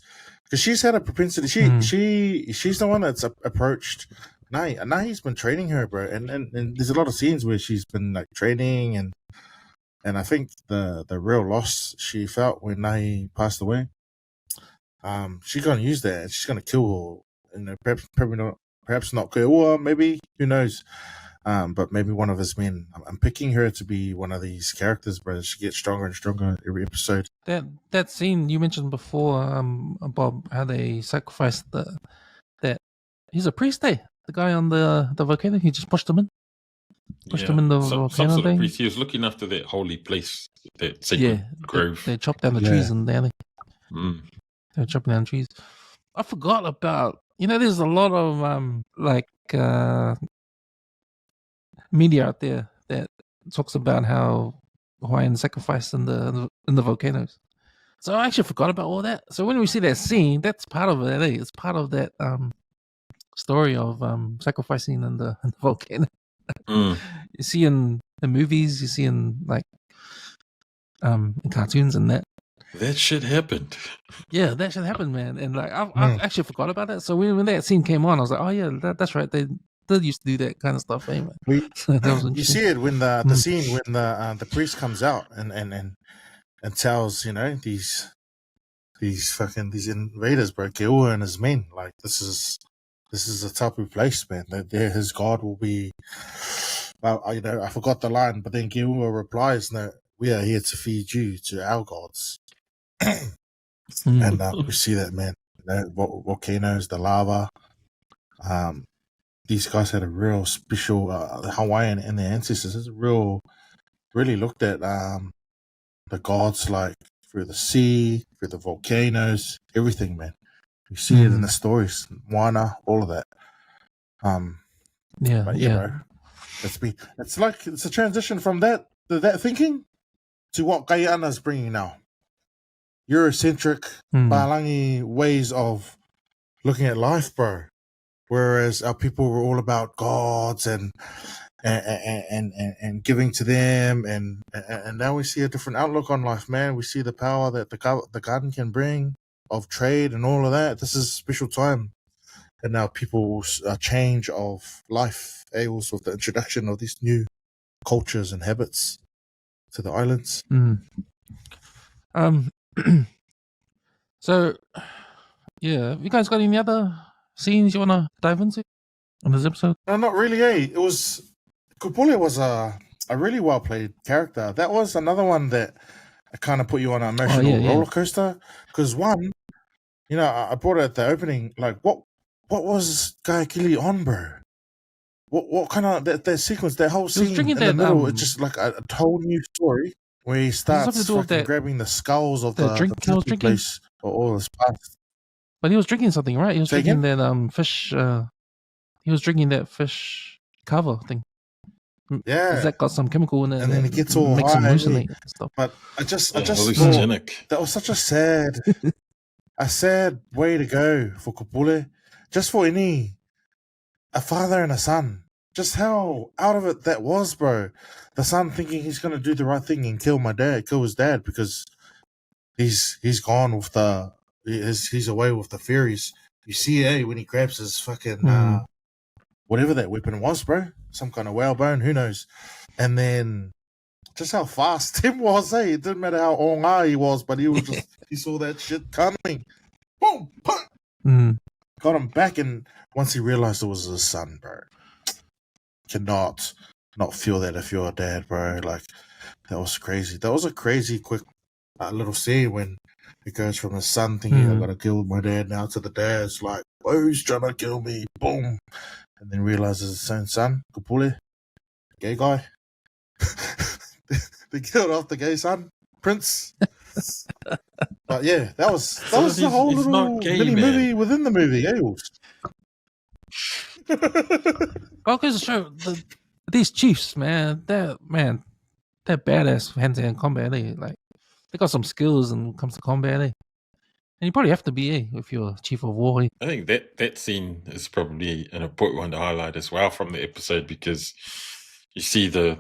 she's had a propensity. She's the one that's approached Nahi's been training her, bro, and there's a lot of scenes where she's been like training, and I think the real loss she felt when Nahi passed away. She's gonna use that, and she's gonna kill, perhaps not kill, or maybe, who knows. But maybe one of his men. I'm picking her to be one of these characters, bro. She gets stronger and stronger every episode. That scene you mentioned before, Bob, how they sacrificed that he's a priest, eh? The guy on the volcano, he just pushed him in. Him in the volcano some sort thing. of priest. He was looking after that holy place, that sacred grove. They chopped down the trees in the alley. They're chopping down trees. I forgot about, there's a lot of media out there that talks about how Hawaiian sacrificed in the volcanoes. So I actually forgot about all that. So when we see that scene, that's part of it. It's part of that story of sacrificing in the volcano. You see in the movies, you see in in cartoons and that. That shit happened. Yeah, that shit happened, man. And I actually forgot about that. So when that scene came on, I was like, oh yeah, that's right. They used to do that kind of stuff, eh, man. You see it when the scene when the priest comes out and tells these invaders, bro, Keua and his men, like this is a tapu place, man. That his god will be. Well, I forgot the line, but then Keua replies, "No, we are here to feed you to our gods." And we see that, man. Volcanoes, the lava. These guys had a real special Hawaiian and their ancestors. It's really looked at the gods, like through the sea, through the volcanoes, everything, man. You see it in the stories, Moana, all of that. Bro, it's a transition from that thinking to what Guyana's bringing now. Eurocentric, Palangi ways of looking at life, bro. Whereas our people were all about gods and giving to them, and now we see a different outlook on life, man. We see the power that the garden can bring of trade and all of that. This is a special time, and now people's change of life ails with the introduction of these new cultures and habits to the islands. So, yeah, have you guys got any other scenes you want to dive into in this episode? No, not really, eh? Kupule was a really well played character. That was another one that kind of put you on an emotional roller coaster. Because one, I brought it at the opening, like, what was Guy Kili on, bro? What kind of that sequence, that whole scene in the middle, it's just like a whole new story where he starts grabbing the skulls of the place or all this past. But he was drinking something, right? He was drinking that fish. He was drinking that fish cover thing. Yeah, that got some chemical in it, and then it gets all high. And stuff. But I just thought that was such a sad way to go for Kupule, just for a father and a son. Just how out of it that was, bro. The son thinking he's gonna do the right thing and kill his dad because he's gone with he's away with the fairies. You see, when he grabs his fucking whatever that weapon was, bro, some kind of whalebone, who knows? And then just how fast Tim was, It didn't matter how onga he was, but he was just he saw that shit coming. Boom, punch. Got him back, and once he realized it was his son, bro, cannot not feel that if you're a dad, bro. Like, that was crazy. That was a crazy quick little scene when it goes from the son thinking I gotta kill my dad now to the dad's like, who's trying to kill me? Boom. And then realizes his own son, Kupule, gay guy. They killed off the gay son, Prince. But yeah, that was the whole little mini movie within the movie. Well, because the show, These chiefs, man, they're badass hand-to-hand combat. Like they got some skills when it comes to combat. And you probably have to be if you're a chief of war. I think that scene is probably an important one to highlight as well from the episode, because you see there's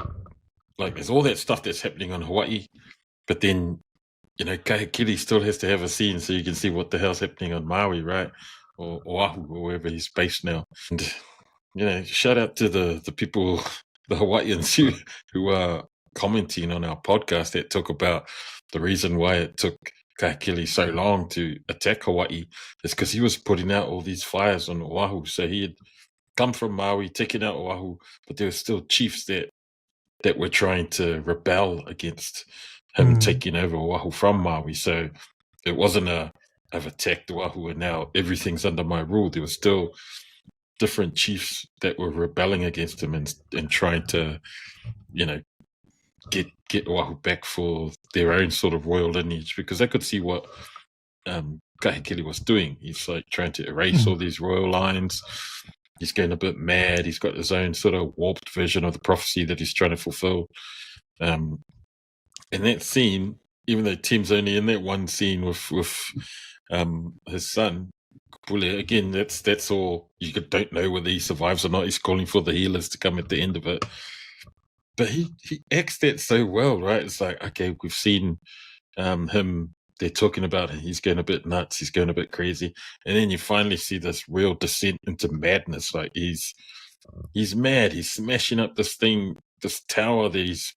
all that stuff that's happening on Hawaii, but then, Kahekili still has to have a scene so you can see what the hell's happening on Maui, right? Or Oahu, or wherever he's based now. And, shout out to the people, the Hawaiians who are commenting on our podcast that talk about the reason why it took Kahekili so long to attack Hawaii is because he was putting out all these fires on Oahu. So he had come from Maui, taken out Oahu, but there were still chiefs that were trying to rebel against him taking over Oahu from Maui. So it wasn't I've attacked Oahu and now everything's under my rule. There were still different chiefs that were rebelling against him and trying to, get Oahu back for their own sort of royal lineage, because they could see what Kahekili was doing. He's like trying to erase all these royal lines. He's getting a bit mad. He's got his own sort of warped version of the prophecy that he's trying to fulfill. In that scene, even though Tim's only in that one scene with his son, Kupule, again, that's all. You don't know whether he survives or not. He's calling for the healers to come at the end of it. But he acts that so well, right? It's like, okay, we've seen him. They're talking about he's going a bit nuts. He's going a bit crazy. And then you finally see this real descent into madness. Like he's mad. He's smashing up this tower that he's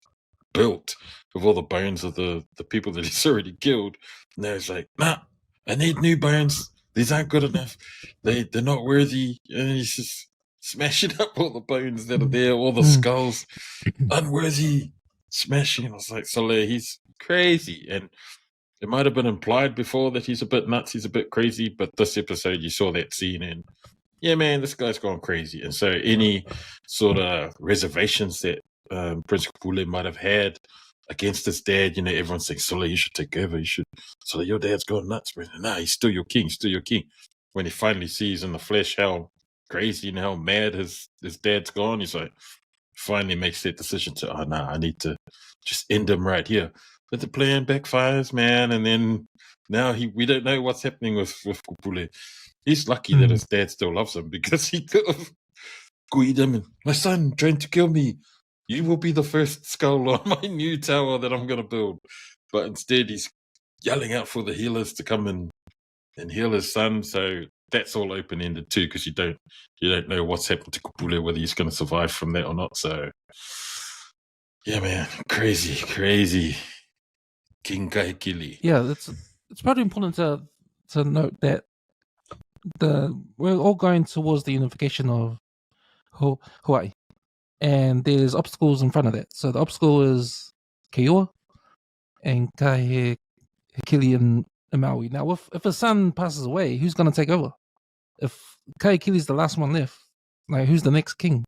built with all the bones of the people that he's already killed. And now he's like, nah, I need new bones. These aren't good enough. They're not worthy. And he's just smashing up all the bones that are there, all the skulls. Unworthy. Smashing. I was like, Soler, he's crazy. And it might have been implied before that he's a bit nuts, he's a bit crazy, but this episode you saw that scene and yeah, man, this guy's gone crazy. And so any sort of reservations that Prince Kupule might have had against his dad, everyone's saying, Soler, you should take over. Soler, your dad's gone nuts, man. Nah, he's still your king, still your king. When he finally sees in the flesh how crazy and how mad his dad's gone, he's like, finally makes that decision to, I need to just end him right here. But the plan backfires, man, and then now we don't know what's happening with Kupule. He's lucky that his dad still loves him, because he could have squeezed him and, my son trying to kill me. You will be the first skull on my new tower that I'm going to build. But instead, he's yelling out for the healers to come and heal his son. So that's all open-ended too, because you don't know what's happened to Kupule, whether he's going to survive from that or not. So, yeah, man, crazy. King Kahekili. Yeah, it's probably important to note that we're all going towards the unification of Hawaii, and there's obstacles in front of that. So the obstacle is Keoa and Kahekili and Maui. Now, if his son passes away, who's going to take over? If Kahekili's the last one left, like who's the next king?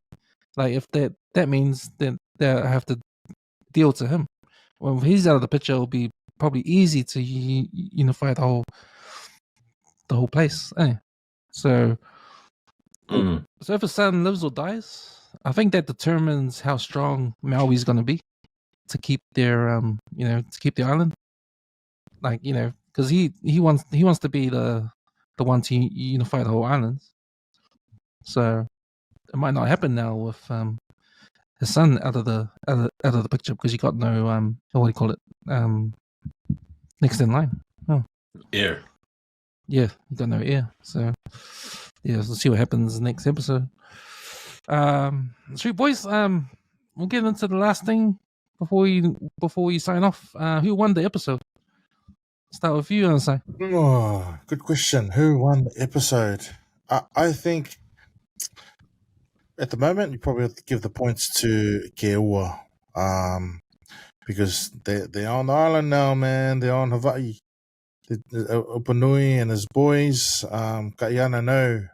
Like if that means then they have to deal to him. When he's out of the picture, it'll be probably easy to unify the whole place. So if his son lives or dies, I think that determines how strong Maui's going to be to keep their island. Like because he wants to be the one to unify the whole island. So it might not happen now with his son out of the picture, because you got no what do you call it, next in line. Heir. Yeah, you got no heir. So yeah, we'll see what happens next episode. So boys, we'll get into the last thing before we sign off. Who won the episode? Start with you, Ansai. Oh, good question. Who won the episode? I think at the moment you probably have to give the points to Keoa, because they're on the island now, man. They're on Hawaii. Opanui and his boys. Kaiana know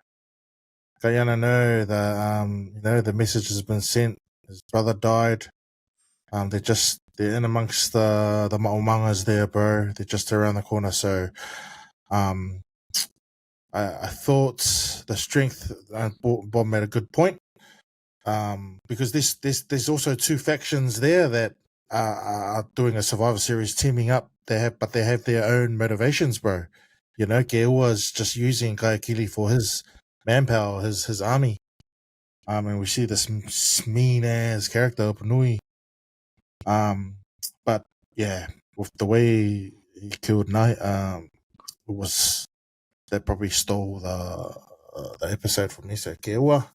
that the message has been sent. His brother died. They're in amongst the maumangas there, bro. They're just around the corner. So, I thought the strength. Bob made a good point. because there's also two factions there that are doing a Survivor Series teaming up. They have their own motivations, bro. You know, Keoa's just using Kaikili for his manpower, his army. And we see this mean ass character Opanui. But yeah, with the way he killed Night, that probably stole the episode from me. So Keoa,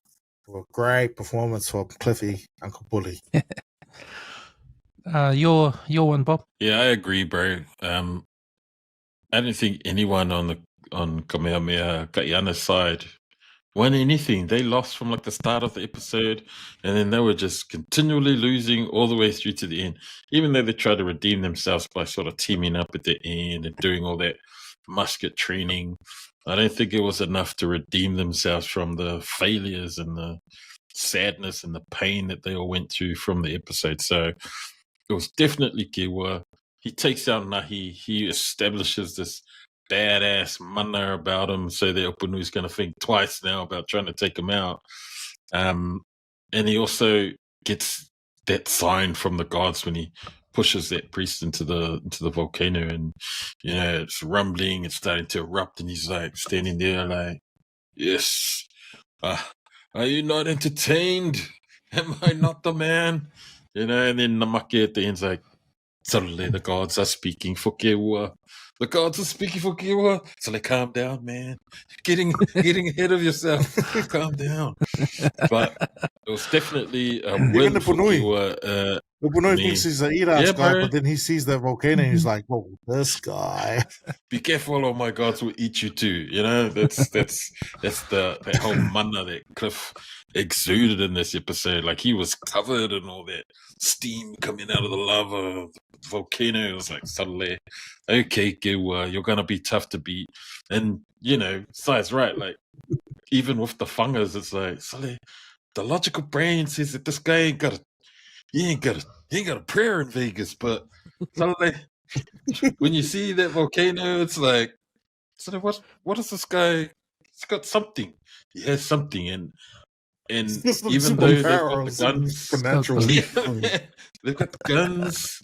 a great performance from Cliffy, Uncle Bully. Your one, Bob. Yeah, I agree, bro. I don't think anyone on Kamehameha Kaiana's side won anything. They lost from like the start of the episode, and then they were just continually losing all the way through to the end. Even though they tried to redeem themselves by sort of teaming up at the end and doing all that musket training, I don't think it was enough to redeem themselves from the failures and the sadness and the pain that they all went through from the episode. So it was definitely Kiwa. He takes out Nahi. He establishes this badass mana about him, so that Opunui's going to think twice now about trying to take him out. And he also gets that sign from the gods when he pushes that priest into the volcano, and you know it's rumbling, it's starting to erupt, and he's like standing there like, "Yes, are you not entertained? Am I not the man?" You know, and then Namake at the end's like, suddenly the gods are speaking for Kewa. The gods are speaking for Kewa. So like, calm down, man. Getting ahead of yourself. Calm down. But it was definitely a win the for Punui. Kewa. The Punui thinks he's an Iras Yeah, guy, bro. but then he sees the volcano and he's like, "Whoa, this guy!" Be careful, or my gods will eat you too. You know, that's that whole mana that Cliff exuded in this episode. Like he was covered in all that steam coming out of the lava of the volcano. It was like suddenly, okay, Kewa, you're gonna be tough to beat. And you know, Sai's right. Like even with the fungus, it's like suddenly the logical brain says that this guy ain't got a prayer in Vegas, but suddenly when you see that volcano, it's like, so what is this guy? He's got something. He has something, and even though they've got the guns, supernatural. they've got the guns,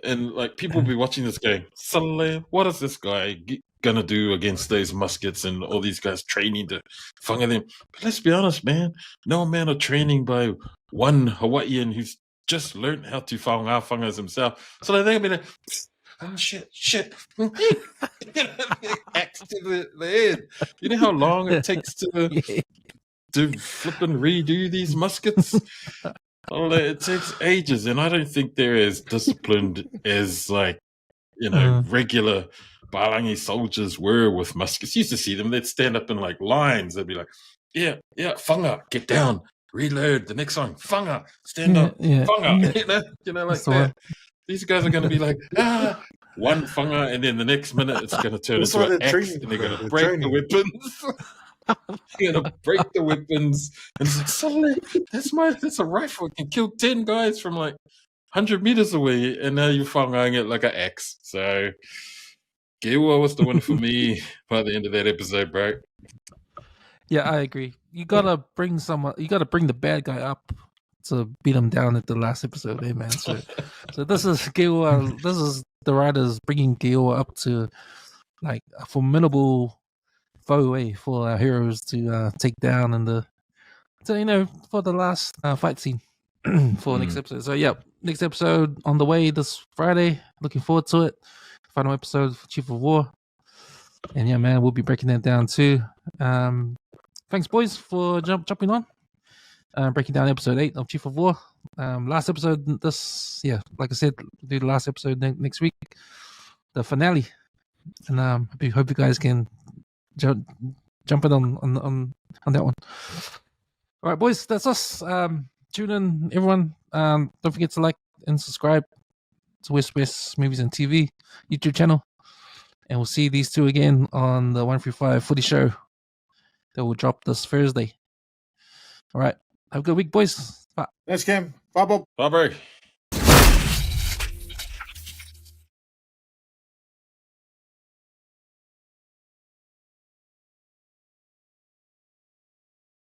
and like people will be watching this game. Suddenly, what is this guy gonna do against those muskets and all these guys training to fanga them? But let's be honest, man. No amount of training by one Hawaiian who's just learned how to fangas himself. So they're gonna be like, oh shit. Axe to the head. You know how long it takes to flip and redo these muskets? Oh, it takes ages, and I don't think they're as disciplined as like, you know, regular Balangi soldiers were with muskets. You used to see them, they'd stand up in like lines, they'd be like, yeah, fanga, get down, reload, the next one, fanga, stand up, fanga, you know, like that. These guys are going to be like, one fanga, and then the next minute it's going to turn into an axe, and they're going to break the weapons. They're going to break the weapons, and it's like, suddenly, that's a rifle. It can kill 10 guys from like 100 meters away, and now you're fangaing it like an axe. So, Gewa was the one for me by the end of that episode, bro. Yeah, I agree. You gotta bring the bad guy up to beat him down at the last episode, man. So this is Gewa. This is the writers bringing Gewa up to like a formidable foe for our heroes to take down for the last fight scene for next episode. So yeah, next episode on the way this Friday. Looking forward to it. Final episode for Chief of War. And yeah, man, we'll be breaking that down too. Thanks, boys, for jumping on. Breaking down episode 8 of Chief of War. Last episode, like I said, do the last episode next week, the finale. And hope you guys can jump in on that one. All right, boys, that's us. Tune in, everyone. Don't forget to like and subscribe to WesWes Movies and TV YouTube channel. And we'll see these two again on the 135 Footy Show that will drop this Thursday. All right. Have a good week, boys. Bye. Thanks, Cam. Bye, Bob. Bye, bro.